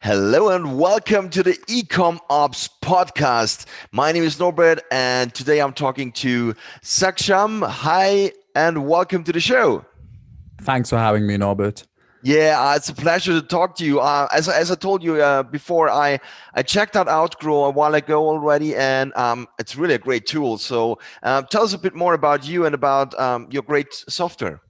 Hello and welcome to the eCom Ops podcast. My name is Norbert and today I'm talking to Saksham. Hi and welcome to the show. Thanks for having me, Norbert. Yeah, it's a pleasure to talk to you. As I told you before, I checked out Outgrow a while ago already, and it's really a great tool. So tell us a bit more about you and about your great software.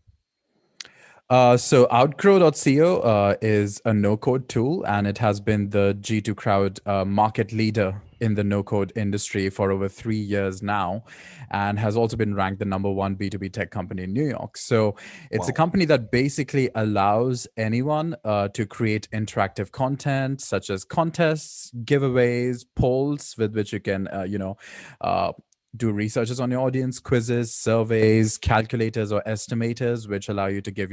So Outgrow.co is a no-code tool, and it has been the G2 Crowd market leader in the no-code industry for over 3 years now, and has also been ranked the number one B2B tech company in New York. So it's a Wow. company that basically allows anyone to create interactive content such as contests, giveaways, polls with which you can, uh, do researches on your audience, quizzes, surveys, calculators, or estimators, which allow you to give,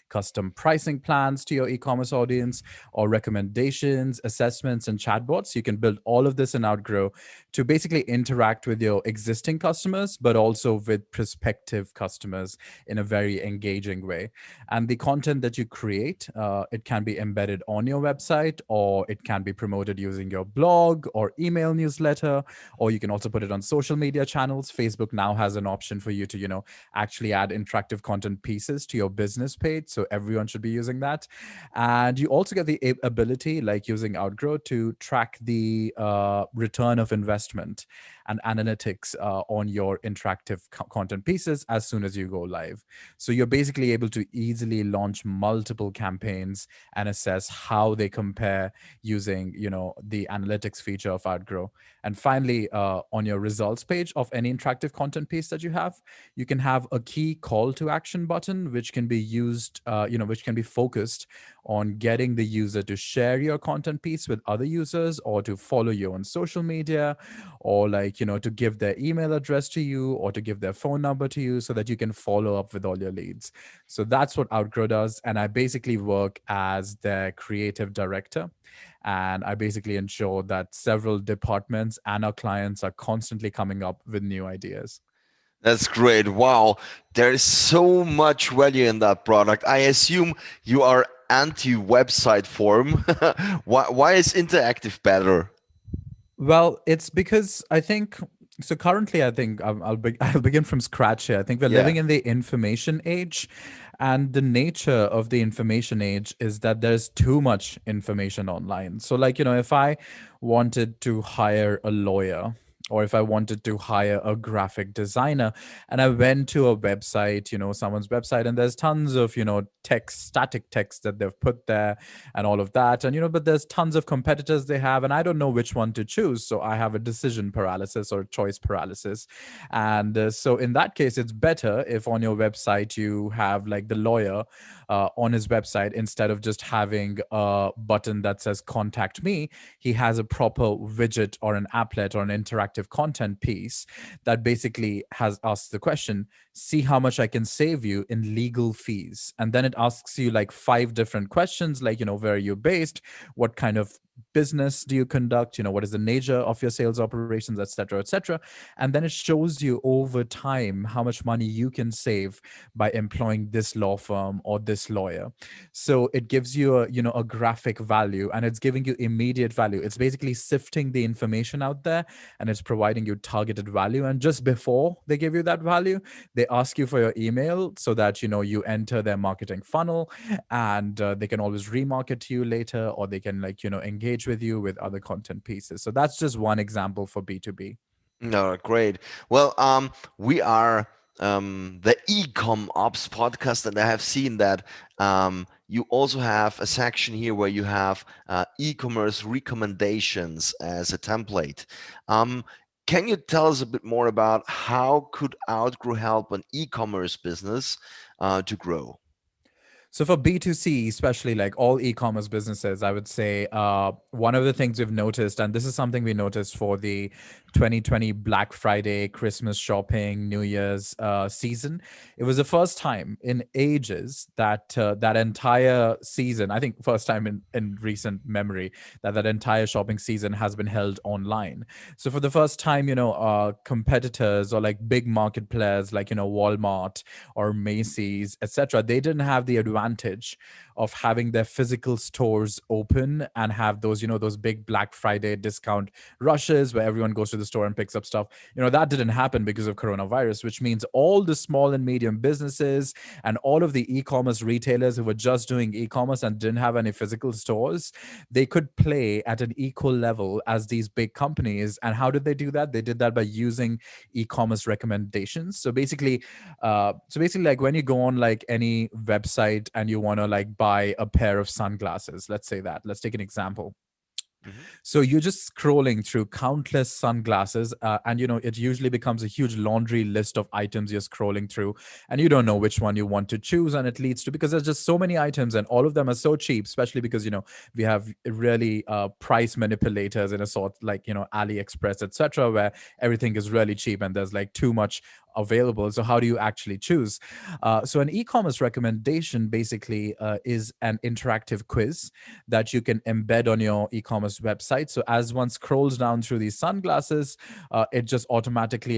custom pricing plans to your e-commerce audience, or recommendations, assessments, and chatbots. You can build all of this in Outgrow to basically interact with your existing customers, but also with prospective customers in a very engaging way. And the content that you create, it can be embedded on your website, or it can be promoted using your blog or email newsletter, or you can also put it on social media channels. Facebook now has an option for you to, actually add interactive content pieces to your business page. So everyone should be using that. And you also get the ability, like using Outgrow, to track the return of investment and analytics on your interactive content pieces as soon as you go live. So you're basically able to easily launch multiple campaigns and assess how they compare using, the analytics feature of Outgrow. And finally, on your results page of any interactive content piece that you can have a key call to action button, which can be used, which can be focused on getting the user to share your content piece with other users, or to follow you on social media, or like, to give their email address to you, or to give their phone number to you so that you can follow up with all your leads. So that's what Outgrow does. And I basically work as their creative director. And I basically ensure that several departments and our clients are constantly coming up with new ideas. That's great. Wow. There is so much value in that product. I assume you are anti-website form. Why is interactive better? Well, it's because I think so. Currently, I think I'll begin from scratch here. I think we're Yeah. living in the information age, and the nature of the information age is that there's too much information online. So, like, if I wanted to hire a lawyer, or if I wanted to hire a graphic designer, and I went to a website, someone's website, and there's tons of, text, static text that they've put there and all of that. And, but there's tons of competitors they have, and I don't know which one to choose. So I have a decision paralysis or choice paralysis. And so in that case, it's better if on your website you have like the lawyer on his website, instead of just having a button that says contact me, he has a proper widget or an applet or an interactive content piece that basically has asked the question, see how much I can save you in legal fees. And then it asks you like five different questions, like, where are you based? What kind of business do you conduct? What is the nature of your sales operations, et cetera, et cetera. And then it shows you over time how much money you can save by employing this law firm or this lawyer. So it gives you a graphic value, and it's giving you immediate value. It's basically sifting the information out there, and it's providing you targeted value. And just before they give you that value, they ask you for your email so that you enter their marketing funnel, and they can always remarket to you later, or they can, like, engage with you with other content pieces. So that's just one example for B2B. No, great. Well, we are the eCom Ops podcast, and I have seen that you also have a section here where you have e-commerce recommendations as a template. Um, can you tell us a bit more about how could Outgrow help an e-commerce business to grow? So for B2C, especially like all e-commerce businesses, I would say one of the things we've noticed, and this is something we noticed for the 2020 Black Friday, Christmas shopping, New Year's season, it was the first time in ages that that entire season, I think first time in recent memory, that entire shopping season has been held online. So for the first time, competitors or like big market players like, Walmart or Macy's, etc., they didn't have the advantage of having their physical stores open and have those, those big Black Friday discount rushes where everyone goes to the store and picks up stuff. That didn't happen because of coronavirus, which means all the small and medium businesses and all of the e-commerce retailers who were just doing e-commerce and didn't have any physical stores, they could play at an equal level as these big companies. And how did they do that? They did that by using e-commerce recommendations. So basically, like when you go on like any website and you want to like buy a pair of sunglasses, let's say that, let's take an example. Hmm. So you're just scrolling through countless sunglasses, and it usually becomes a huge laundry list of items you're scrolling through, and you don't know which one you want to choose, and it leads to, because there's just so many items, and all of them are so cheap, especially because we have really price manipulators in a sort, like AliExpress, etc., where everything is really cheap and there's like too much available. So how do you actually choose? So an e-commerce recommendation basically is an interactive quiz that you can embed on your e-commerce website. So as one scrolls down through these sunglasses, it just automatically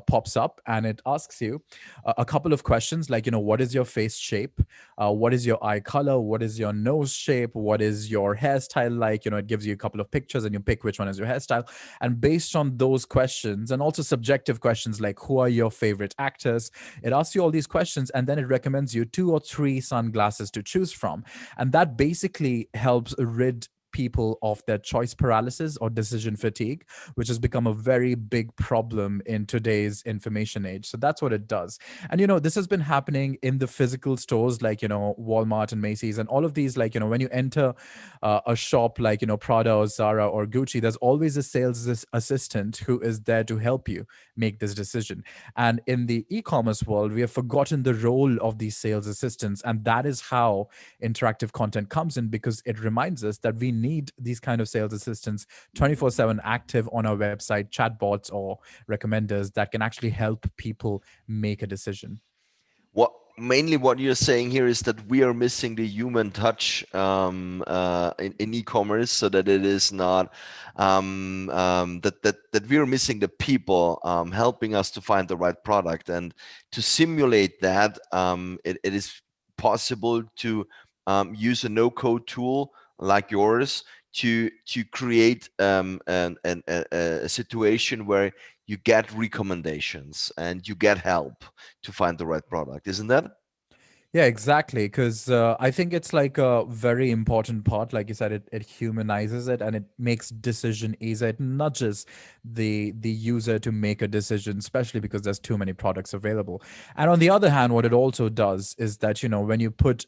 pops up, and it asks you a couple of questions like, what is your face shape? What is your eye color? What is your nose shape? What is your hairstyle like? It gives you a couple of pictures and you pick which one is your hairstyle. And based on those questions, and also subjective questions like who are your favorite actors, it asks you all these questions, and then it recommends you two or three sunglasses to choose from. And that basically helps rid people of their choice paralysis or decision fatigue, which has become a very big problem in today's information age. So that's what it does. And this has been happening in the physical stores like Walmart and Macy's and all of these. Like when you enter a shop like Prada or Zara or Gucci, there's always a sales assistant who is there to help you make this decision. And in the e-commerce world, we have forgotten the role of these sales assistants, and that is how interactive content comes in, because it reminds us that we need these kind of sales assistants 24/7 active on our website, chatbots or recommenders that can actually help people make a decision. What you're saying here is that we are missing the human touch in e-commerce, so that it is not that we are missing the people helping us to find the right product. And to simulate that, it is possible to use a no-code tool like yours to create a situation where you get recommendations and you get help to find the right product, isn't that? Yeah, exactly. Because I think it's like a very important part. Like you said, it humanizes it and it makes decision easier. It nudges the user to make a decision, especially because there's too many products available. And on the other hand, what it also does is that when you put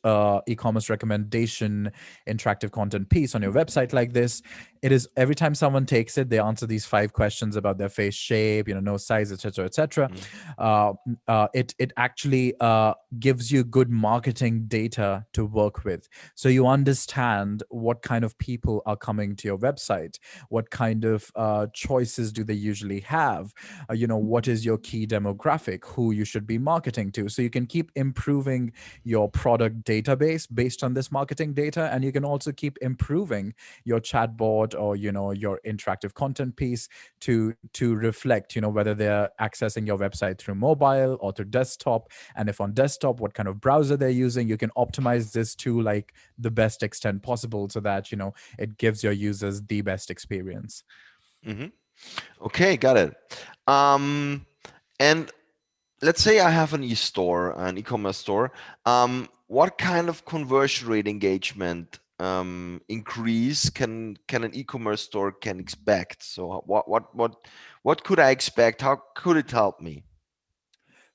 e-commerce recommendation interactive content piece on your website like this, it is every time someone takes it, they answer these 5 questions about their face shape, nose size, etc., etc. Mm. It actually gives you good marketing data to work with. So you understand what kind of people are coming to your website, what kind of choices do they usually have, what is your key demographic, who you should be marketing to. So you can keep improving your product database based on this marketing data, and you can also keep improving your chatbot or your interactive content piece to reflect whether they're accessing your website through mobile or through desktop, and if on desktop, what kind of browser they're using. You can optimize this to like the best extent possible so that it gives your users the best experience. Hmm. Okay, got it. And let's say I have an e-store, an e-commerce store. What kind of conversion rate engagement increase can an e-commerce store can expect? So what could I expect? How could it help me?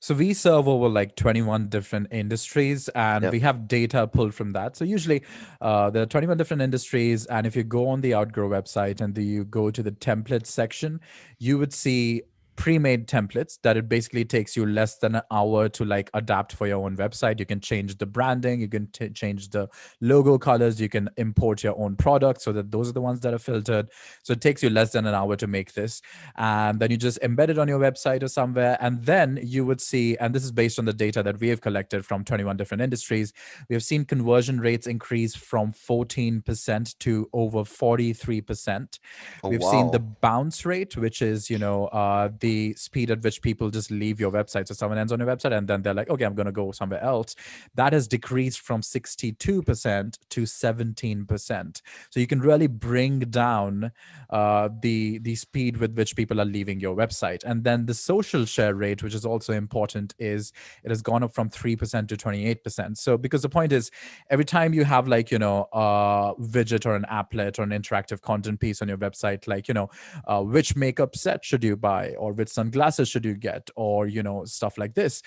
So we serve over like 21 different industries, and Yeah. we have data pulled from that. So usually there are 21 different industries. And if you go on the Outgrow website and you go to the templates section, you would see pre-made templates that it basically takes you less than an hour to like adapt for your own website. You can change the branding, you can change the logo colors, you can import your own products so that those are the ones that are filtered. So it takes you less than an hour to make this, and then you just embed it on your website or somewhere, and then you would see, and this is based on the data that we have collected from 21 different industries, we have seen conversion rates increase from 14% to over 43%. Oh We've seen the wow. bounce rate, which is the speed at which people just leave your website. So someone ends on your website and then they're like, okay, I'm going to go somewhere else. That has decreased from 62% to 17%. So you can really bring down the speed with which people are leaving your website. And then the social share rate, which is also important, is it has gone up from 3% to 28%. So because the point is, every time you have like, a widget or an applet or an interactive content piece on your website, like, which makeup set should you buy, or which sunglasses should you get, or, stuff like this,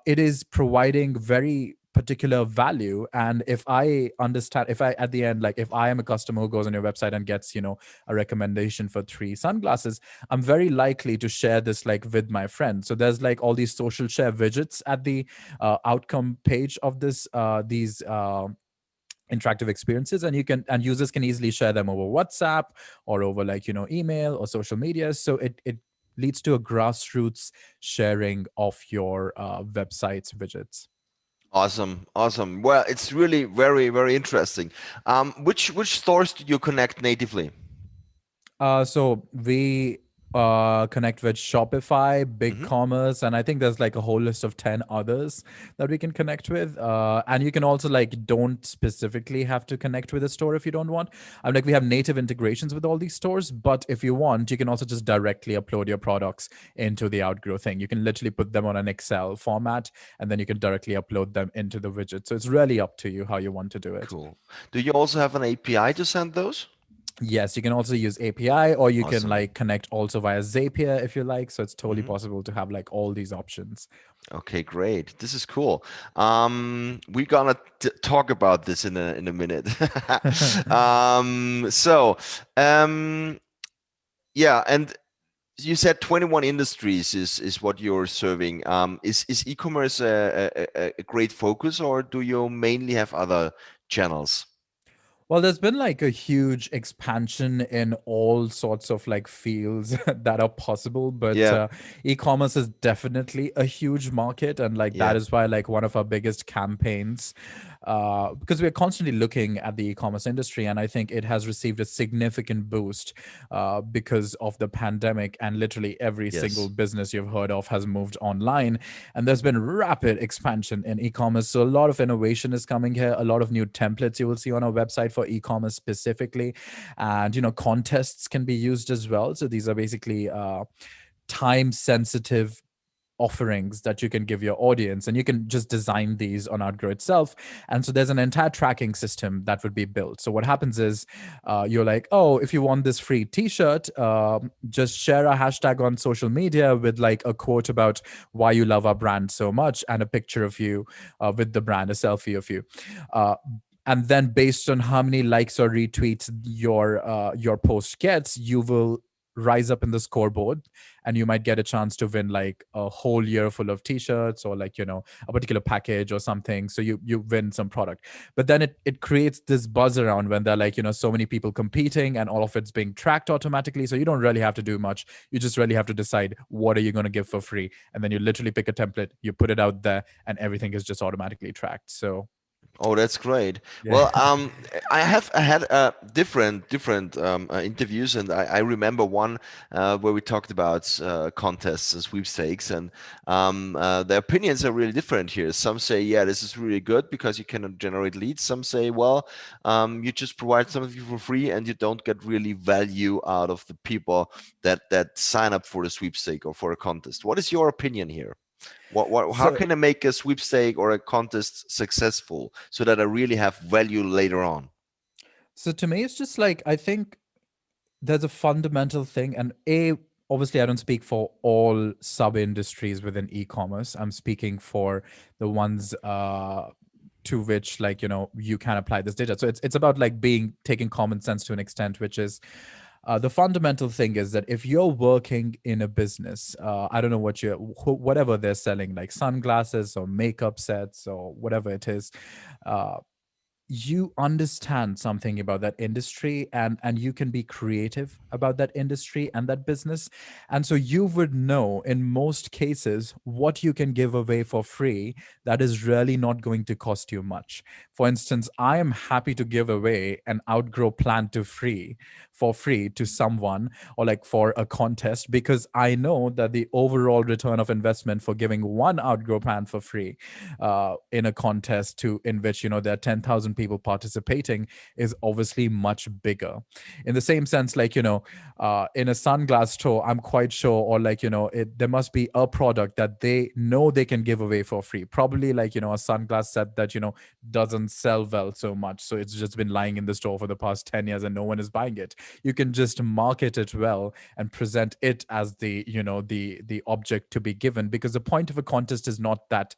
it is providing very particular value. And if I understand, if I at the end, like if I am a customer who goes on your website and gets, a recommendation for 3 sunglasses, I'm very likely to share this like with my friends. So there's like all these social share widgets at the outcome page of these interactive experiences, and users can easily share them over WhatsApp or over like, email or social media. So it leads to a grassroots sharing of your website's widgets. Awesome, awesome. Well, it's really very, very interesting. Which stores do you connect natively? So we connect with Shopify, Hmm. BigCommerce, and I think there's like a whole list of 10 others that we can connect with. And you can also like don't specifically have to connect with a store if you don't want. I'm like we have native integrations with all these stores, but if you want, you can also just directly upload your products into the Outgrow thing. You can literally put them on an Excel format, and then you can directly upload them into the widget. So it's really up to you how you want to do it. Cool. Do you also have an API to send those? Yes, you can also use API, or you can Awesome. like connect also via Zapier if you like. So it's totally Hmm. possible to have like all these options. Okay, great. This is cool. We're gonna talk about this in a minute. So, um, yeah, and you said 21 industries is what you're serving. Is e-commerce a great focus, or do you mainly have other channels? Well, there's been like a huge expansion in all sorts of like fields that are possible, but Yeah, e-commerce is definitely a huge market, and like that yeah, is why like one of our biggest campaigns, because we're constantly looking at the e-commerce industry, and I think it has received a significant boost because of the pandemic, and literally every single yes. business you've heard of has moved online, and there's been rapid expansion in e-commerce. So a lot of innovation is coming here, a lot of new templates you will see on our website for e-commerce specifically, and contests can be used as well. So these are basically time sensitive offerings that you can give your audience, and you can just design these on Outgrow itself. And so there's an entire tracking system that would be built. So what happens is you're like, oh, if you want this free t-shirt, just share a hashtag on social media with like a quote about why you love our brand so much, and a picture of you with the brand, a selfie of you. uh, and then based on how many likes or retweets your post gets, you will rise up in the scoreboard, and you might get a chance to win like a whole year full of t-shirts, or like a particular package or something. So you win some product. But then it creates this buzz around when there are like so many people competing, and all of it's being tracked automatically. So you don't really have to do much. You just really have to decide what are you going to give for free, and then you literally pick a template, you put it out there, and everything is just automatically tracked. So Oh, that's great. yeah. Well, I had different interviews, and I remember one where we talked about contests and sweepstakes, and the opinions are really different here. Some say, yeah, this is really good because you can generate leads. Some say, well, you just provide something for free, and you don't get really value out of the people that sign up for the sweepstake or for a contest. What is your opinion here? How So can I make a sweepstake or a contest successful so that I really have value later on? so to me, it's just like, I think there's a fundamental thing, and obviously I don't speak for all sub industries within e-commerce. I'm speaking for the ones to which like you can apply this data. So it's about like being taking common sense to an extent, which is the fundamental thing is that if you're working in a business, I don't know what whatever they're selling, like sunglasses or makeup sets or whatever it is, uh, you understand something about that industry, and you can be creative about that industry and that business, and so you would know in most cases what you can give away for free that is really not going to cost you much. For instance, I am happy to give away an Outgrow plan to free for free to someone, or like for a contest, because I know that the overall return of investment for giving one Outgrow plan for free in a contest to in which there are 10,000 people participating is obviously much bigger. In the same sense, like in a sunglass store, I'm quite sure, or like there must be a product that they know they can give away for free. Probably like a sunglass set that doesn't sell well so much, so it's just been lying in the store for the past 10 years and no one is buying it. You can just market it well and present it as the the object to be given, because the point of a contest is not that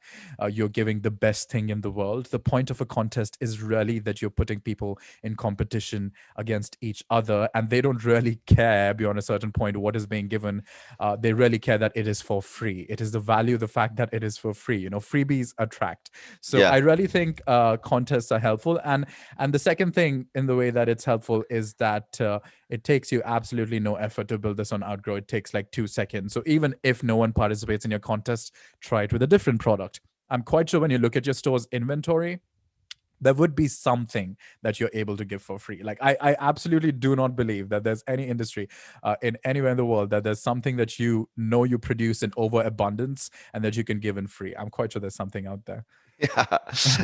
you're giving the best thing in the world. The point of a contest is really that you're putting people in competition against each other, and they don't really care beyond a certain point what is being given. They really care that it is for free. It is the value, the fact that it is for free. Freebies attract. So Yeah. I really think contests are helpful, and the second thing in the way that it's helpful is that it takes you absolutely no effort to build this on Outgrow. It takes like 2 seconds. So even if no one participates in your contest, try it with a different product. I'm quite sure when you look at your store's inventory, there would be something that you're able to give for free. Like I absolutely do not believe that there's any industry in anywhere in the world that there's something that you produce in overabundance and that you can give in free. I'm quite sure there's something out there. Yeah.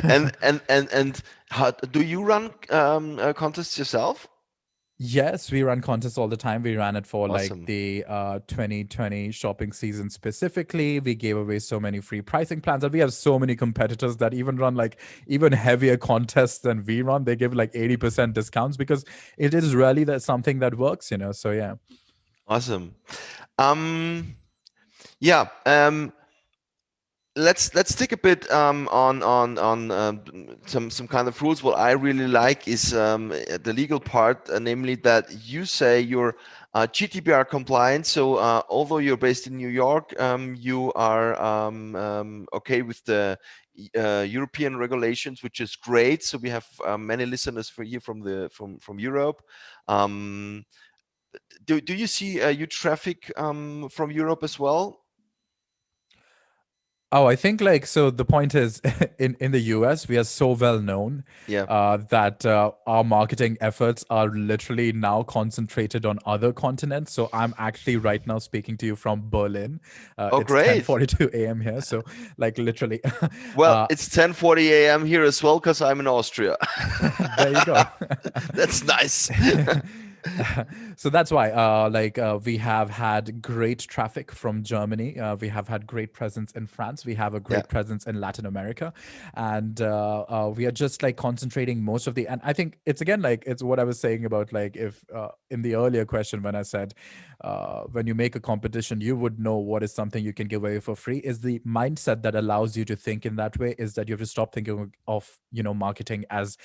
And how do you run contests yourself? Yes, we run contests all the time. We ran it for like Awesome. the 2020 shopping season specifically. We gave away so many free pricing plans, and we have so many competitors that even run like even heavier contests than we run. They give like 80% discounts because it is really that something that works. So yeah. Awesome. Um, yeah. Let's take a bit on some kind of rules. What I really like is the legal part, namely that you say you're GDPR compliant. So although you're based in New York, you are okay with the European regulations, which is great. So we have many listeners for you from Europe. Um, do you see you traffic from Europe as well? Oh, I think like so the point is in the US we are so well known Yeah. that our marketing efforts are literally now concentrated on other continents. So I'm actually right now speaking to you from Berlin. Oh, It's great. 10:42 a.m. here, so like literally Well, uh, it's 10:40 a.m. here as well because I'm in Austria. there you go. That's nice. So that's why we have had great traffic from Germany. We have had great presence in France. We have a Yeah. great presence in Latin America, and we are just like concentrating most of the. And I think it's again like it's what I was saying about like if in the earlier question when I said when you make a competition you would know what is something you can give away for free, is the mindset that allows you to think in that way, is that you have to stop thinking of marketing as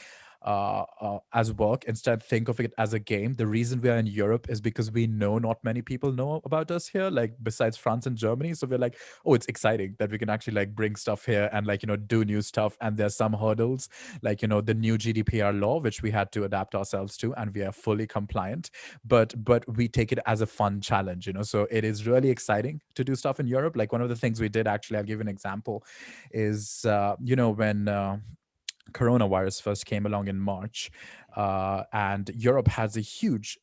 work. Instead, think of it as a game. The reason we are in Europe is because we know not many people know about us here, like besides France and Germany. So we're like, oh, it's exciting that we can actually like bring stuff here and like do new stuff. And there's some hurdles, like the new GDPR law, which we had to adapt ourselves to, and we are fully compliant. But we take it as a fun challenge. So it is really exciting to do stuff in Europe. Like one of the things we did actually, I'll give you an example, is when coronavirus first came along in March, and Europe has a huge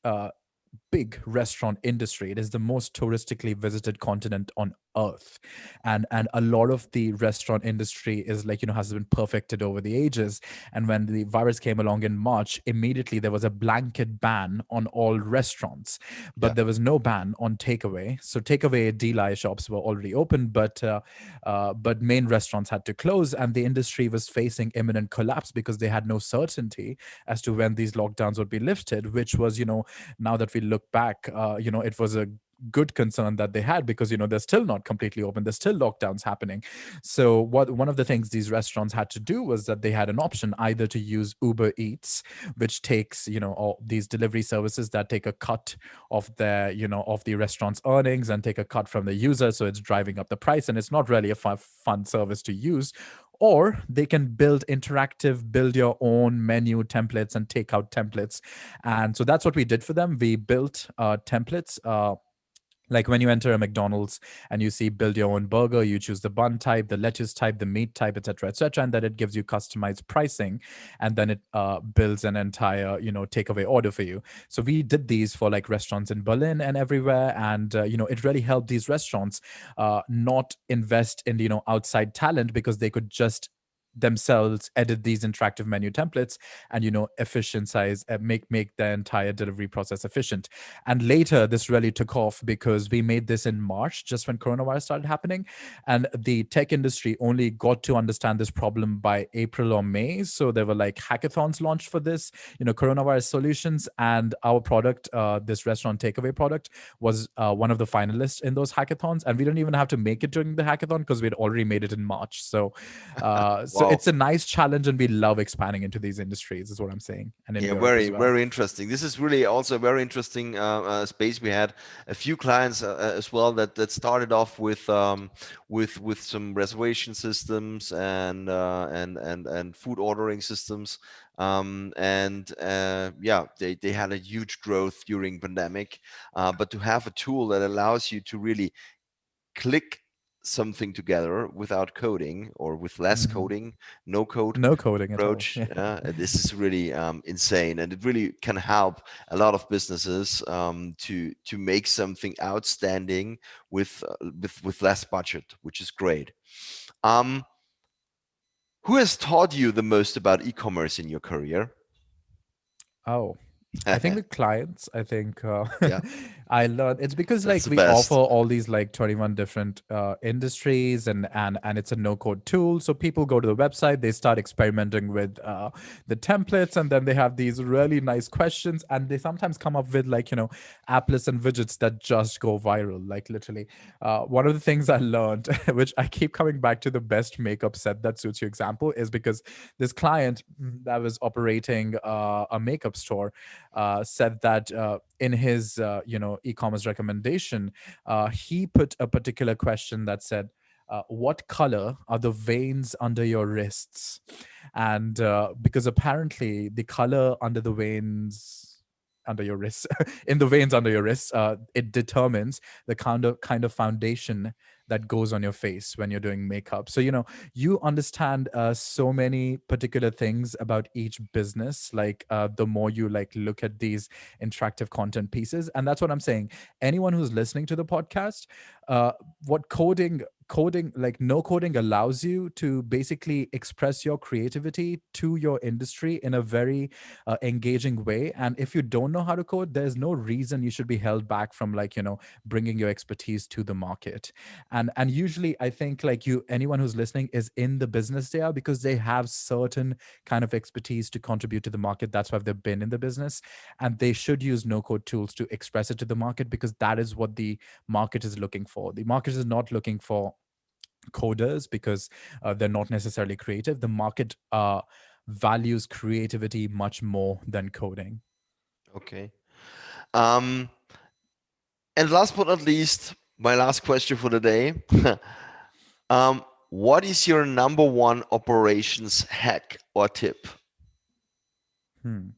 big restaurant industry. It is the most touristically visited continent on earth, and a lot of the restaurant industry is like has been perfected over the ages. And when the virus came along in March, immediately there was a blanket ban on all restaurants, Yeah. but there was no ban on takeaway. So takeaway deli shops were already open, but main restaurants had to close, and the industry was facing imminent collapse because they had no certainty as to when these lockdowns would be lifted, which was now that we look back, it was a good concern that they had, because they're still not completely open, there's still lockdowns happening. So what one of the things these restaurants had to do was that they had an option either to use Uber Eats, which takes all these delivery services that take a cut of their of the restaurant's earnings and take a cut from the user, so it's driving up the price and it's not really a fun service to use. or they can build interactive, build your own menu templates and takeout templates. And so that's what we did for them. We built templates. Like when you enter a McDonald's and you see build your own burger, you choose the bun type, the lettuce type, the meat type, etc., and then it gives you customized pricing, and then it builds an entire takeaway order for you. So we did these for like restaurants in Berlin and everywhere, and it really helped these restaurants not invest in outside talent, because they could just themselves edit these interactive menu templates and efficientize, make the entire delivery process efficient. And later this really took off because we made this in March, just when coronavirus started happening, and the tech industry only got to understand this problem by April or May. So there were like hackathons launched for this, coronavirus solutions, and our product, this restaurant takeaway product, was one of the finalists in those hackathons. And we didn't even have to make it during the hackathon because we'd already made it in March. So Wow. it's a nice challenge, and we love expanding into these industries, is what I'm saying, and in Yeah, Europe very, as well. very interesting. This is really also a very interesting space. We had a few clients as well that started off with some reservation systems and food ordering systems, and yeah, they had a huge growth during pandemic. But to have a tool that allows you to really click something together without coding or with less Mhm. coding, no code No coding at all. approach. Yeah. This is really insane, and it really can help a lot of businesses to make something outstanding with less budget, which is great. Um, who has taught you the most about e-commerce in your career? Oh, I think the clients, I think Yeah, I learned it's because that's like the we offer best. all these like 21 different industries, and it's a no code tool. So people go to the website, they start experimenting with the templates, and then they have these really nice questions, and they sometimes come up with like applets and widgets that just go viral. Like literally, one of the things I learned, which I keep coming back to, the best makeup set that suits your example, is because this client that was operating a makeup store said that in his e-commerce recommendation, he put a particular question that said, what color are the veins under your wrists? And because apparently the color under the veins under your wrists in the veins under your wrists, it determines the kind of foundation that goes on your face when you're doing makeup. So you understand so many particular things about each business, like the more you like look at these interactive content pieces. And that's what I'm saying. Anyone who's listening to the podcast, uh, what coding, like no coding, allows you to basically express your creativity to your industry in a very engaging way. And if you don't know how to code, there's no reason you should be held back from like bringing your expertise to the market. And usually I think like anyone who's listening is in the business they are because they have certain kind of expertise to contribute to the market. That's why they've been in the business, and they should use no code tools to express it to the market, because that is what the market is looking for. The market is not looking for coders because they're not necessarily creative. The market values creativity much more than coding. Okay. Um, and last but not least, my last question for the day. What is your number one operations hack or tip? Hmm.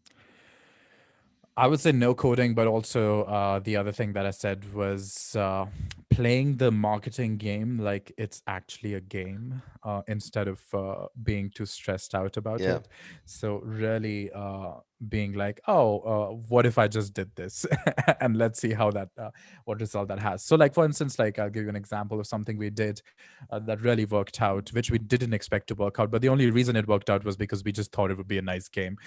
I would say no coding, but also the other thing that I said was playing the marketing game like it's actually a game, instead of being too stressed out about Yeah. it. So really being like, oh, what if I just did this, and let's see how that what result that has. So like for instance, like I'll give you an example of something we did that really worked out, which we didn't expect to work out, but the only reason it worked out was because we just thought it would be a nice game.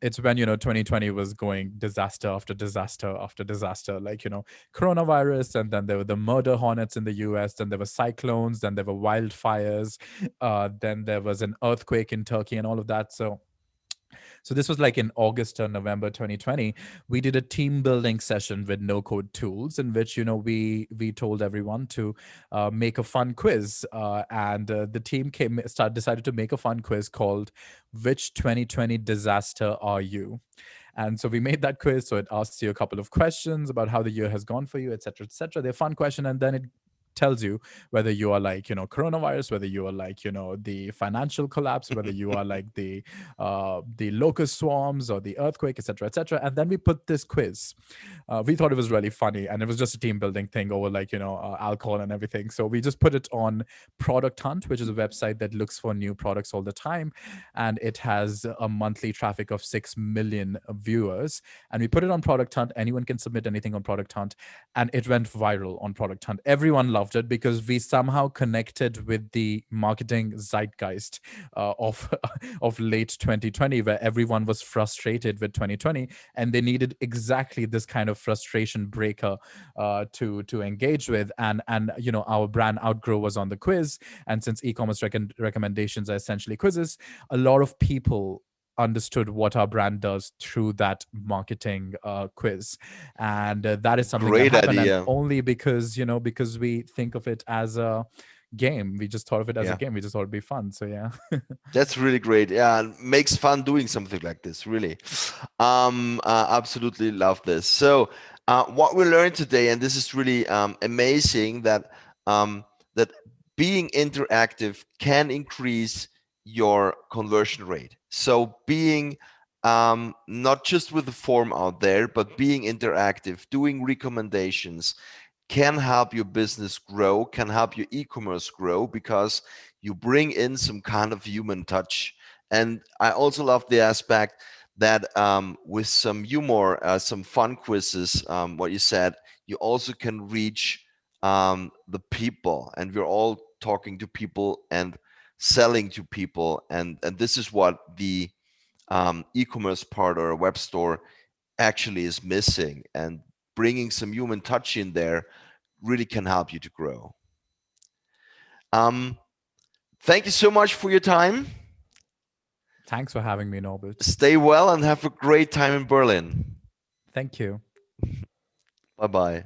It's when 2020 was going disaster after disaster after disaster, like coronavirus, and then there were the murder hornets in the US, then there were cyclones, then there were wildfires, then there was an earthquake in Turkey and all of that. So this was like in August or November 2020. We did a team building session with no code tools, in which we told everyone to make a fun quiz, and the team decided to make a fun quiz called "Which 2020 disaster are you?" And so we made that quiz. So it asks you a couple of questions about how the year has gone for you, et cetera, et cetera. They're fun question, and then it tells you whether you are like, coronavirus, whether you are like, the financial collapse, whether you are like the locust swarms or the earthquake, etc., etc. And then we put this quiz. We thought it was really funny, and it was just a team building thing over like, alcohol and everything. So we just put it on Product Hunt, which is a website that looks for new products all the time, and it has a monthly traffic of 6 million viewers. And we put it on Product Hunt. Anyone can submit anything on Product Hunt, and it went viral on Product Hunt. Everyone loved it because we somehow connected with the marketing zeitgeist of of late 2020, where everyone was frustrated with 2020, and they needed exactly this kind of frustration breaker to engage with. And our brand Outgrow was on the quiz, and since e-commerce recommendations are essentially quizzes, a lot of people understood what our brand does through that marketing quiz. And that is something that Great happened, and idea. only because because we think of it as a game. We just thought of it as a Yeah. game. We just thought it'd be fun. So yeah. That's really great. Yeah, and makes fun doing something like this, really. Absolutely love this. So, what we learned today, and this is really amazing, that being interactive can increase your conversion rate. So, being not just with the form out there, but being interactive, doing recommendations, can help your business grow, can help your e-commerce grow because you bring in some kind of human touch. And I also love the aspect that with some humor, some fun quizzes, what you said, you also can reach the people, and we're all talking to people and selling to people, and this is what the e-commerce part or a web store actually is missing. And bringing some human touch in there really can help you to grow. Um, Thank you so much for your time. Thanks for having me, Norbert. Stay well and have a great time in Berlin. Thank you. Bye bye.